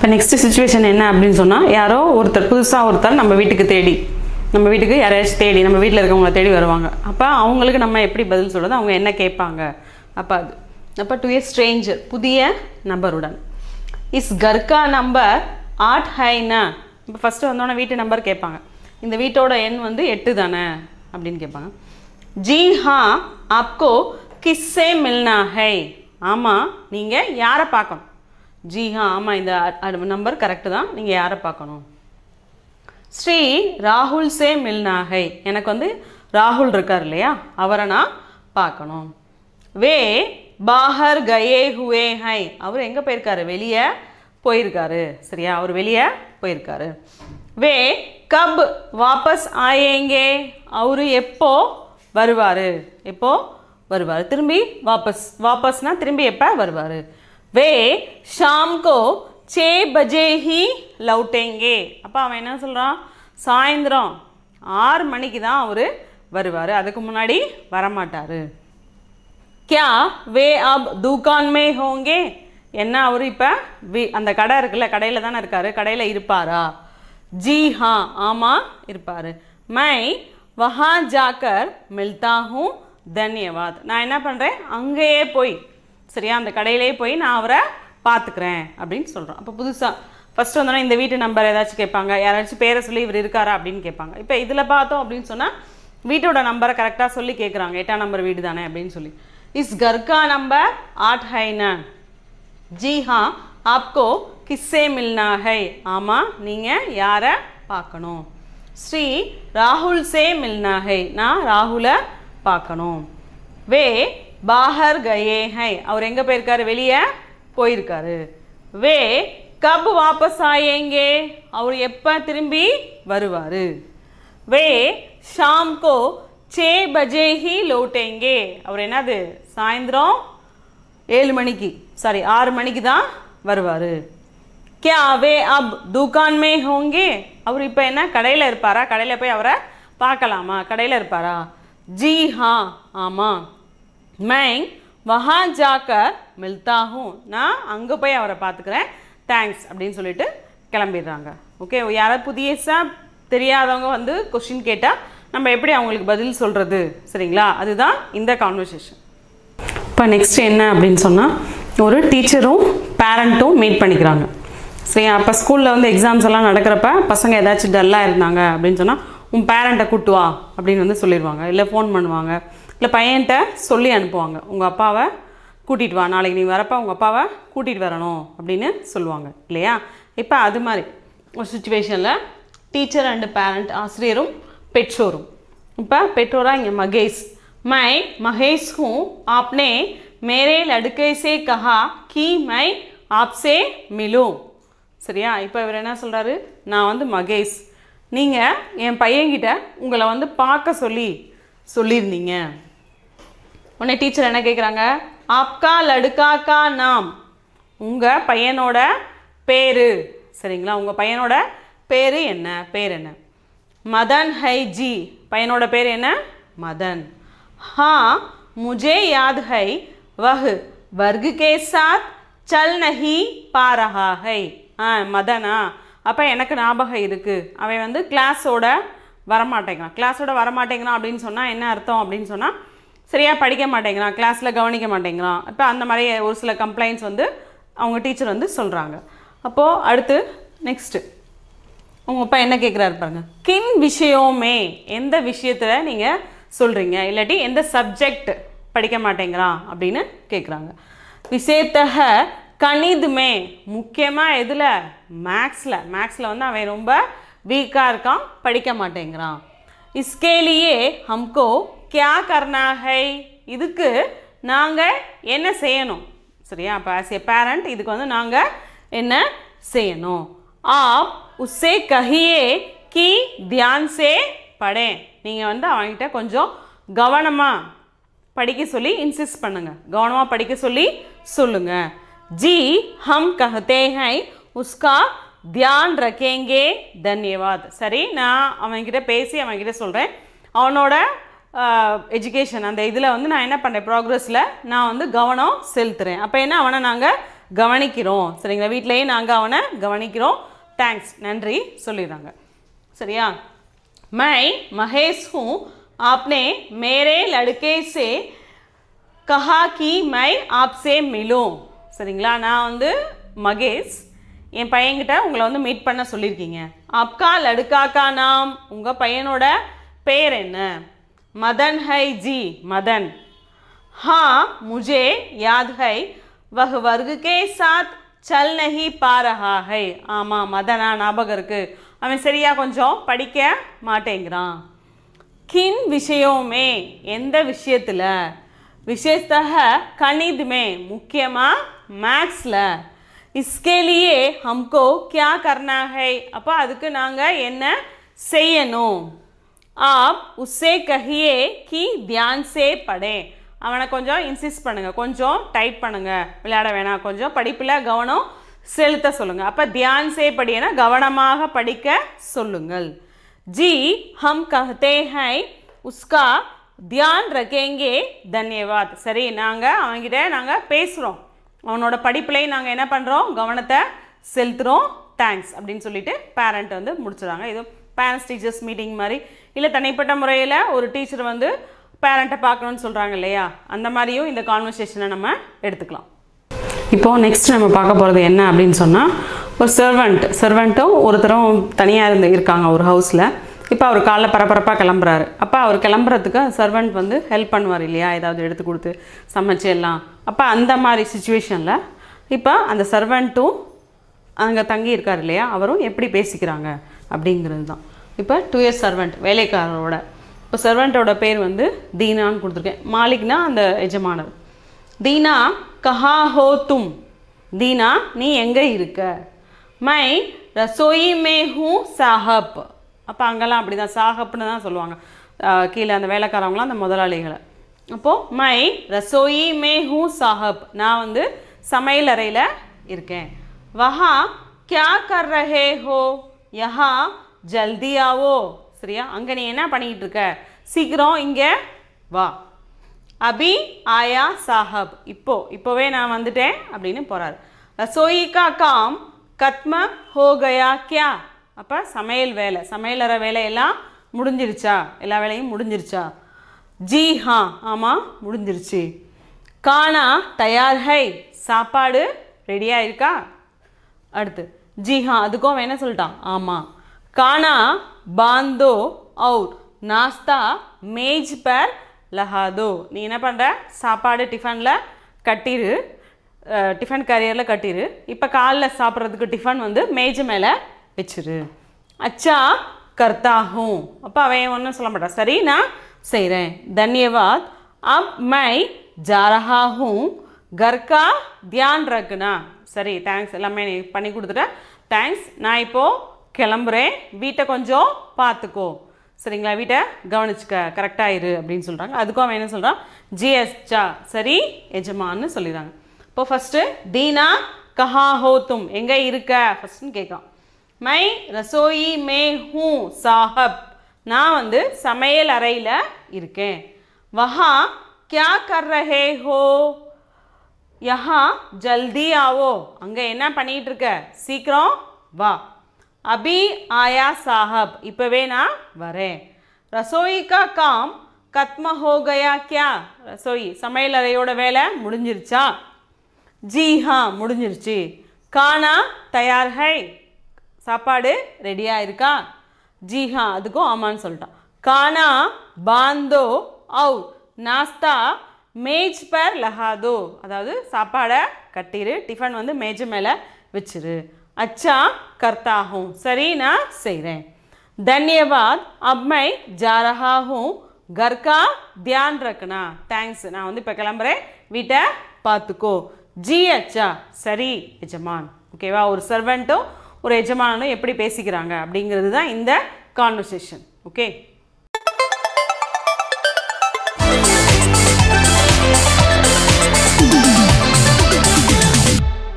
இப்போ next situation என்ன அப்படின்னு சொன்னால், யாரோ புதுசாக ஒருத்தர் நம்ம வீட்டுக்கு யாரையாச்சும் தேடி நம்ம வீட்டில் இருக்கவங்களை தேடி வருவாங்க. அப்போ அவங்களுக்கு நம்ம எப்படி பதில் சொல்கிறது, அவங்க என்ன கேட்பாங்க. அப்போ டு ஏ ஸ்ட்ரேஞ்சர், புதிய நபருடன். இஸ் கர்கா நம்பர் 8 है ना. இப்போ ஃபஸ்ட்டு வந்தோடனே வீட்டு நம்பர் கேட்பாங்க. இந்த வீட்டோட எண் வந்து 8 தானே அப்படின்னு கேட்பாங்க. जी हाँ आपको किससे मिलना है. ஆமாம், நீங்கள் யாரை பார்க்கணும். जी हाँ, ஆமாம், இந்த நம்பர் கரெக்டு தான், நீங்கள் யாரை பார்க்கணும். ஸ்ரீ ராகுல் சே மில்னா ஹை. எனக்கு வந்து ராகுல் இருக்கார் இல்லையா, அவரை நான் பார்க்கணும். வே பாஹர் கயே ஹுவே ஹை. அவர் எங்கே போயிருக்காரு, வெளியே போயிருக்காரு. சரியா, அவர் வெளியே போயிருக்காரு. வே கப் வாபஸ் ஆயேங்கே. அவர் எப்போ வருவார், திரும்பி வாபஸ்னா திரும்பி எப்போ வருவார். வே ஷாம் கோ 6 बजे ही लौटेंगे. அப்போ அவன் என்ன சொல்கிறான், சாயந்தரம் 6 மணிக்கு தான் அவர் வருவார், அதுக்கு முன்னாடி வரமாட்டார். क्या वे अब दुकान में होंगे. என்ன அவர் இப்போ அந்த கடை இருக்குல்ல, கடையில் தானே இருக்கார், கடையில் இருப்பாரா. जी हाँ, ஆமாம் இருப்பார். मैं वहाँ जाकर मिलता हूँ धन्यवाद. நான் என்ன பண்ணுறேன், அங்கேயே போய், சரியா, அந்த கடையிலே போய் நான் அவரை பார்த்துக்கிறேன் அப்படின்னு சொல்கிறோம். அப்போ புதுசாக ஃபஸ்ட்டு வந்தோன்னா இந்த வீட்டு நம்பர் ஏதாச்சும் கேட்பாங்க, யாராச்சும் பேரை சொல்லி இவர் இருக்காரா அப்படின்னு கேட்பாங்க. இப்போ இதில் பார்த்தோம் அப்படின்னு சொன்னால் வீட்டோட நம்பரை கரெக்டாக சொல்லி கேட்குறாங்க, 8ஆம் நம்பர் வீடு தானே அப்படின்னு சொல்லி. இஸ் கர்கா நம்பர் 8 है ना. जी हाँ आपको किससे मिलना है. ஆமாம், நீங்கள் யாரை பார்க்கணும். ஸ்ரீ ராகுல் சே மில்னா ஹை. நான் ராகுலை பார்க்கணும். வே பாஹர் கயே ஹை. அவர் எங்கே போயிருக்காரு, வெளியே போயிருக்காரு. வே கப் வாபஸ் ஆயேங்கே. அவர் எப்போ திரும்பி வருவார். வே ஷாம் கோ 6 बजे ही लौटेंगे. அவர் என்னது, சாயந்தரம் 6 மணிக்கு தான் வருவார். क्या वे अब दुकान में होंगे. அவர் இப்போ என்ன கடையில் இருப்பாரா, கடையில் போய் அவரை பார்க்கலாமா, கடையில் இருப்பாரா. जी हाँ, ஆமாம். मैं वहाँ जाकर मिलता हूँ. நான் அங்கே போய் அவரை பார்த்துக்கிறேன், தேங்க்ஸ் அப்படின்னு சொல்லிட்டு கிளம்பிடுறாங்க. ஓகே, யாராவது புதியசாக தெரியாதவங்க வந்து கொஸ்டின் கேட்டால் நம்ம எப்படி அவங்களுக்கு பதில் சொல்கிறது, சரிங்களா, அதுதான் இந்த கான்வர்சேஷன். இப்போ நெக்ஸ்ட் என்ன அப்படின்னு சொன்னால், ஒரு டீச்சரும் பேரண்ட்டும் மீட் பண்ணிக்கிறாங்க. சரி, அப்போ ஸ்கூலில் வந்து எக்ஸாம்ஸ் எல்லாம் நடக்கிறப்ப பசங்க ஏதாச்சும் டல்லாக இருந்தாங்க அப்படின்னு சொன்னால் உன் பேரண்ட்டை கூட்டு வா அப்படின்னு வந்து சொல்லிடுவாங்க, இல்லை ஃபோன் பண்ணுவாங்க, இல்லை பையன்கிட்ட சொல்லி அனுப்புவாங்க, உங்கள் அப்பாவை கூட்டிகிட்டு வா, நாளைக்கு நீ வரப்போ உங்கள் அப்பாவை கூட்டிகிட்டு வரணும் அப்படின்னு சொல்லுவாங்க இல்லையா. இப்போ அது மாதிரி ஒரு சுச்சுவேஷனில் டீச்சர் அண்டு பேரண்ட், ஆசிரியரும் பெற்றோரும். இப்போ பெற்றோராக இங்கே மகேஷ். मैं महेश हूँ, आपने मेरे लड़के से कहा कि मैं आपसे मिलूँ. சரியா, இப்போ இவர் என்ன சொல்கிறாரு, நான் வந்து மகேஷ், நீங்கள் என் பையன்கிட்ட உங்களை வந்து பார்க்க சொல்லியிருந்தீங்க. உடனே டீச்சர் என்ன கேட்குறாங்க, ஆப்கா லடுக்கா கா நாம். உங்கள் பையனோட பேர், சரிங்களா, உங்கள் பையனோட பேர் என்ன. மதன் ஹை ஜி. பையனோட பேர் என்ன, மதன். हाँ मुझे याद है वह वर्ग के साथ चल नहीं पा रहा है. மதனா, அப்போ எனக்கு ஞாபகம் இருக்குது, அவன் வந்து கிளாஸோட வரமாட்டேங்கிறான் அப்படின்னு சொன்னால் என்ன அர்த்தம் அப்படின்னு சொன்னால், சரியாக படிக்க மாட்டேங்கிறான், கிளாஸில் கவனிக்க மாட்டேங்கிறான். இப்போ அந்த மாதிரி ஒரு சில கம்ப்ளைண்ட்ஸ் வந்து அவங்க டீச்சர் வந்து சொல்கிறாங்க. அப்போது அடுத்து நெக்ஸ்ட்டு உங்கள் அப்பா என்ன கேட்குறாரு பாருங்க, கின் விஷயமே, எந்த விஷயத்தில் நீங்கள் சொல்கிறீங்க, இல்லாட்டி எந்த சப்ஜெக்ட் படிக்க மாட்டேங்கிறான் அப்படின்னு கேட்குறாங்க. விசேத்தக கணிதுமே, முக்கியமாக எதில், மேக்ஸில் வந்து அவன் ரொம்ப வீக்காக இருக்கான், படிக்க மாட்டேங்கிறான். இஸ்கேலியே ஹம்கோ கியா கர்னா ஹை. இதுக்கு நாங்கள் என்ன செய்யணும், சரியா, அப்போ ஆஸ் ஏ பேரண்ட் இதுக்கு வந்து நாங்கள் என்ன செய்யணும். ஆப் உஸ்ஸே கஹியே கி தியான் சே படே. நீங்கள் வந்து அவன்கிட்ட கொஞ்சம் கவனமாக படிக்க சொல்லி இன்சிஸ்ட் பண்ணுங்கள், கவனமாக படிக்க சொல்லி சொல்லுங்கள். जी हम कहते हैं उसका ध्यान रखेंगे धन्यवाद. சரி, நான் அவன்கிட்ட பேசி அவன்கிட்ட சொல்கிறேன், அவனோட எஜுகேஷன் அந்த இதில் வந்து நான் என்ன பண்ணுறேன், ப்ராக்ரஸில் நான் வந்து கவனம் செலுத்துகிறேன். அப்போ என்ன, அவனை நாங்கள் கவனிக்கிறோம் சரிங்களா வீட்லயே நாங்க அவனை கவனிக்கிறோம் தேங்க்ஸ் நன்றி சொல்லிடுறாங்க சரியா मैं महेश हूँ आपने मेरे लड़के से कहा कि मैं आपसे मिलूं சரிங்களா நான் வந்து மகேஷ் என் பையன்கிட்ட உங்களை வந்து மீட் பண்ண சொல்லியிருக்கீங்க आपका लड़का का नाम உங்க பையனோட பேர் என்ன मदन है जी मदन हाँ मुझे याद है वह वर्ग के साथ चल नहीं पा रहा है ஆமா மதனா ஞாபகம் இருக்கு அவன் சரியா கொஞ்சம் படிக்க மாட்டேங்கிறான் किन विषयों में எந்த விஷயத்துல विशेषतः गणित में मुख्यमा मैथ्स ல इसके लिए हमको क्या करना है அப்ப அதுக்கு நாங்க என்ன செய்யணும் आप उससे कहिए कि ध्यान से पढ़ें அவனை கொஞ்சம் இன்சிஸ்ட் பண்ணுங்க கொஞ்சம் டைட் பண்ணுங்க விளையாட வேணாம் கொஞ்சம் படிப்புல கவனம் செலுத்த சொல்லுங்க அப்ப ध्यान से पढ़िएனா கவனமாக படிக்க சொல்லுங்கள் जी हम कहते हैं उसका ध्यान रखेंगे धन्यवाद சரி நாங்க அவங்கிட்ட நாங்க பேசுறோம் அவனோட படிப்புல நாங்க என்ன பண்றோம் கவனத்தை செலுத்துறோம் தேங்க்ஸ் அப்படினு சொல்லிட்டு பேரண்ட் வந்து முடிச்சறாங்க இது பேரண்ட்ஸ் டீச்சர்ஸ் மீட்டிங் மாதிரி இல்ல தனிப்பட்ட முறையில் ஒரு டீச்சர் வந்து பேரண்ட்டை பார்க்கணும்னு சொல்றாங்க இல்லையா அந்த மாதிரியும் இந்த கான்வர்சேஷனை நம்ம எடுத்துக்கலாம் இப்போ நெக்ஸ்ட் நம்ம பார்க்க போகிறது என்ன அப்படின்னு சொன்னால் ஒரு சர்வெண்ட்டும் ஒருத்தரும் தனியாக இருக்காங்க ஒரு ஹவுஸில் இப்போ அவர் காலைல பரபரப்பாக கிளம்புறாரு அப்போ அவர் கிளம்புறதுக்கு சர்வெண்ட் வந்து ஹெல்ப் பண்ணுவார் இல்லையா ஏதாவது எடுத்து கொடுத்து சமைச்சு எல்லாம் அப்போ அந்த மாதிரி சுச்சுவேஷனில் இப்போ அந்த சர்வெண்ட்டும் அங்கே தங்கி இருக்கார் இல்லையா அவரும் எப்படி பேசிக்கிறாங்க அப்படிங்கிறது தான் இப்போ 2 இயர்ஸ் சர்வெண்ட் வேலைக்காரரோட இப்போ சர்வெண்ட்டோட பேர் வந்து தீனான்னு கொடுத்துருக்கேன் மாலிக்னா அந்த எஜமானர் दीना कहाँ हो तुम दीना நீ எங்கே இருக்க मैं रसोई में हूँ साहब அப்போ அங்கெல்லாம் அப்படி தான் சாஹப்னு தான் சொல்லுவாங்க கீழே அந்த வேலைக்காரவங்களாம் அந்த முதலாளிகளை அப்போது मैं रसोई में हूँ साहब நான் வந்து சமையல் அறையில் இருக்கேன் वहाँ क्या कर रहे हो यहाँ जल्दी आओ சரியா அங்கே நீ என்ன பண்ணிக்கிட்டு இருக்க சீக்கிரம் இங்கே வா अभी आया साहब இப்போவே நான் வந்துட்டேன் அப்படின்னு போறாரு रसोई का काम खत्म हो गया क्या அப்ப சமையலறை வேலை எல்லாம் முடிஞ்சிருச்சா எல்லா வேலையும் முடிஞ்சிருச்சா जी हाँ ஆமா முடிஞ்சிருச்சு खाना तैयार है சாப்பாடு ரெடியா இருக்கா அடுத்து जी हाँ அதுக்கும் அவன் என்ன சொல்லிட்டான் ஆமா खाना बांधो और नाश्ता मेज पर लहादो நீ என்ன பண்ற சாப்பாடு டிஃபனில் கட்டிரு டிஃபன் கேரியரில் கட்டிரு இப்போ காலைல சாப்பிட்றதுக்கு டிஃபன் வந்து மேஜை மேலே வச்சிரு அச்சா கர்த்தா ஹூம் அப்போ அவன் ஒன்றும் சொல்ல மாட்டான் சரி நான் செய்கிறேன் धन्यवाद अब मैं जा रहा हूँ घर का ध्यान रखना சரி தேங்க்ஸ் எல்லாமே நீ பண்ணி கொடுத்துட்டேன் தேங்க்ஸ் நான் இப்போது கிளம்புறேன் வீட்டை கொஞ்சம் பார்த்துக்கோ சரிங்களா வீட்டை கவனிச்சுக்க கரெக்டாக இரு அப்படின்னு சொல்கிறாங்க அதுக்கும் அவன் என்ன சொல்கிறான் ஜிஎஸ்சா சரி எஜமான்னு சொல்லிடுறாங்க இப்போ ஃபஸ்ட்டு தீனா கஹா ஹோ தும் எங்கே இருக்க ஃபஸ்ட்டுன்னு கேட்குறான் மை ரசோயி மே ஹூ சாஹப் நான் வந்து சமையல் அறையில் இருக்கேன் வஹா கியா கர் ரஹே ஹோ யஹா ஜல்தி ஆவோ அங்கே என்ன பண்ணிகிட்டு இருக்க சீக்கிரம் வா अभी आया साहब இப்பவே நான் வரேன் रसोई का काम खत्म हो गया क्या रसोई சமையல் அறையோட வேலை முடிஞ்சிருச்சா जी हाँ முடிஞ்சிருச்சு खाना तैयार है சாப்பாடு ரெடியா இருக்கா जी हाँ அதுக்கும் ஆமான்னு சொல்லிட்டான் खाना बांधो और नाश्ता मेज पर लगा दो அதாவது சாப்பாடை கட்டிரு டிஃபன் வந்து மேஜை மேலே வச்சிரு अच्छा करता हूँ सरी ना सही रहे धन्यवाद अब मैं जा रहा हूँ घर का ध्यान रखना थैंक्स நான் வந்து இப்போ கிளம்புறேன் வீட்டை பார்த்துக்கோ जी अच्छा சரி எஜமான் ஓகேவா ஒரு சர்வெண்ட்டும் ஒரு எஜமானும் எப்படி பேசிக்கிறாங்க அப்படிங்கிறது தான் இந்த கான்வர்சேஷன் ஓகே